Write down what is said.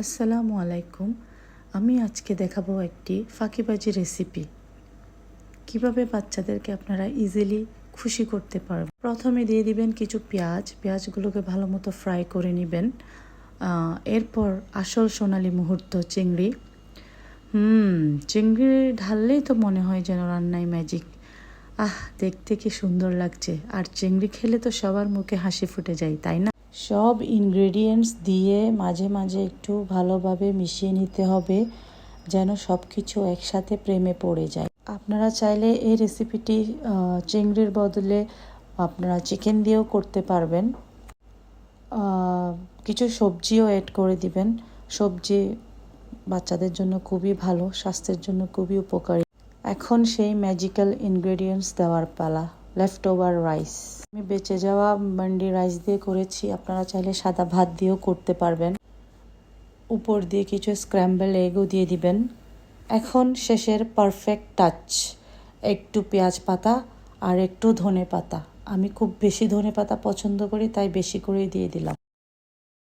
আসসালামু আলাইকুম। আমি আজকে দেখাবো একটি ফাঁকিবাজি রেসিপি। কিভাবে বাচ্চাদেরকে আপনারা ইজিলি খুশি করতে পারবেন। প্রথমে দিয়ে দিবেন কিছু পেঁয়াজগুলোকে ভালো মতো ফ্রাই করে নেবেন। এরপর আসল সোনালি মুহূর্ত চিংড়ি। চিংড়ি ঢাললেই তো মনে হয় যেন রান্নায় ম্যাজিক। দেখতে কি সুন্দর লাগছে। আর চিংড়ি খেলে তো সবার মুখে হাসি ফুটে যায়, তাই না? সব ইনগ্রেডিয়েন্টস দিয়ে মাঝে মাঝে একটু ভালোভাবে মিশিয়ে নিতে হবে, যেন সব কিছু একসাথে প্রেমে পড়ে যায়। আপনারা চাইলে এই রেসিপিটি চিংড়ির বদলে আপনারা চিকেন দিয়েও করতে পারবেন। কিছু সবজিও অ্যাড করে দিবেন। সবজি বাচ্চাদের জন্য খুবই ভালো, স্বাস্থ্যের জন্য খুবই উপকারী। এখন সেই ম্যাজিক্যাল ইনগ্রেডিয়েন্টস দেওয়ার পালা। লেফট ওভার রাইস, আমি বেঁচে যাওয়া মান্ডি রাইস দিয়ে করেছি, আপনারা চাইলে সাদা ভাত দিয়েও করতে পারবেন। উপর দিয়ে কিছু স্ক্র্যাম্বল এগও দিয়ে দিবেন। এখন শেষের পারফেক্ট টাচ, একটু পেঁয়াজ পাতা আর একটু ধনে পাতা। আমি খুব বেশি ধনে পাতা পছন্দ করি, তাই বেশি করেই দিয়ে দিলাম।